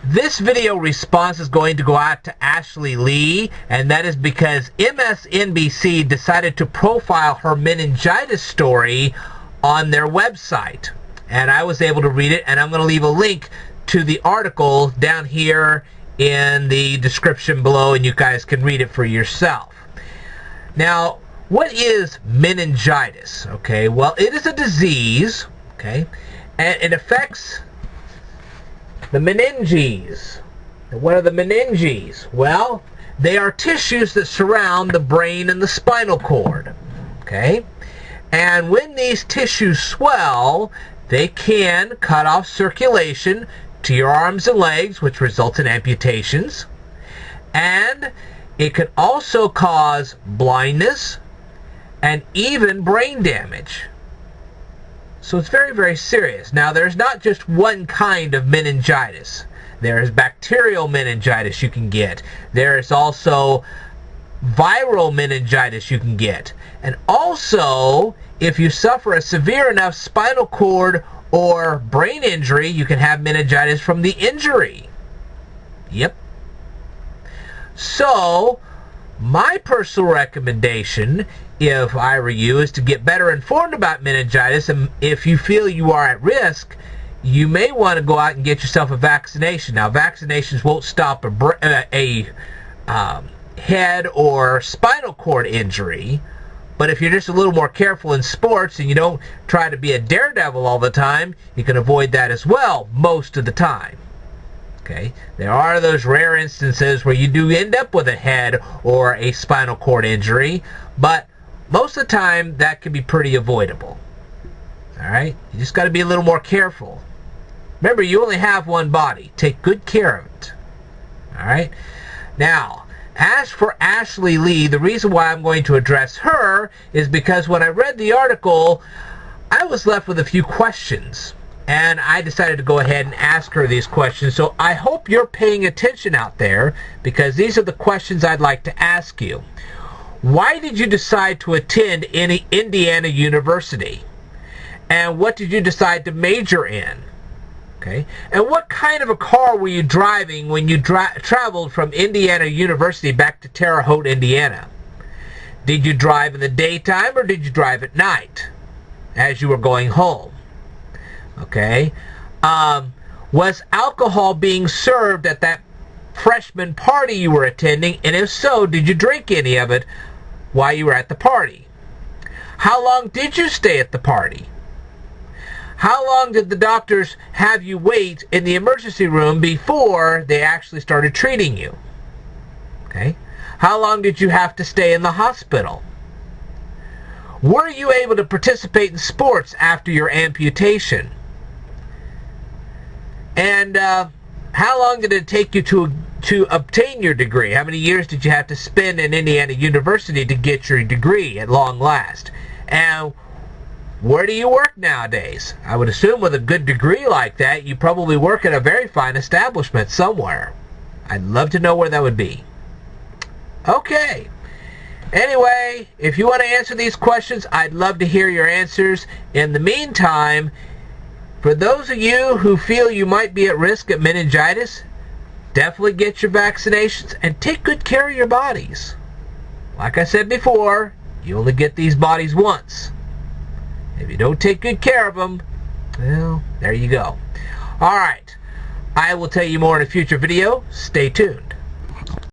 This video response is going to go out to Ashley Lee, and that is because MSNBC decided to profile her meningitis story on their website. And I was able to read it, and I'm going to leave a link to the article down here in the description below, and you guys can read it for yourself. Now, what is meningitis? Okay, well, it is a disease, okay, and it affects the meninges. What are the meninges? Well, they are tissues that surround the brain and the spinal cord, okay? And when these tissues swell, they can cut off circulation to your arms and legs, which results in amputations. And it can also cause blindness and even brain damage. So it's very, very serious. Now, there's not just one kind of meningitis. There is bacterial meningitis you can get. There is also viral meningitis you can get. And also, if you suffer a severe enough spinal cord or brain injury, you can have meningitis from the injury. Yep. So, my personal recommendation, if I were you, is to get better informed about meningitis, and if you feel you are at risk, you may want to go out and get yourself a vaccination. Now, vaccinations won't stop a head or spinal cord injury, but if you're just a little more careful in sports and you don't try to be a daredevil all the time, you can avoid that as well most of the time. Okay, there are those rare instances where you do end up with a head or a spinal cord injury, but most of the time that can be pretty avoidable. Alright, you just got to be a little more careful. Remember, you only have one body. Take good care of it. Alright, now, as for Ashley Lee, the reason why I'm going to address her is because when I read the article, I was left with a few questions. And I decided to go ahead and ask her these questions. So I hope you're paying attention out there, because these are the questions I'd like to ask you. Why did you decide to attend Indiana University? And what did you decide to major in? Okay. And what kind of a car were you driving when you traveled from Indiana University back to Terre Haute, Indiana? Did you drive in the daytime or did you drive at night as you were going home? Okay. Was alcohol being served at that freshman party you were attending? And if so, did you drink any of it while you were at the party? How long did you stay at the party? How long did the doctors have you wait in the emergency room before they actually started treating you? Okay. How long did you have to stay in the hospital? Were you able to participate in sports after your amputation? And how long did it take you to obtain your degree? How many years did you have to spend in Indiana University to get your degree at long last? And where do you work nowadays? I would assume with a good degree like that, you probably work at a very fine establishment somewhere. I'd love to know where that would be. Okay. Anyway, if you want to answer these questions, I'd love to hear your answers. In the meantime, for those of you who feel you might be at risk of meningitis, definitely get your vaccinations and take good care of your bodies. Like I said before, you only get these bodies once. If you don't take good care of them, well, there you go. Alright, I will tell you more in a future video. Stay tuned.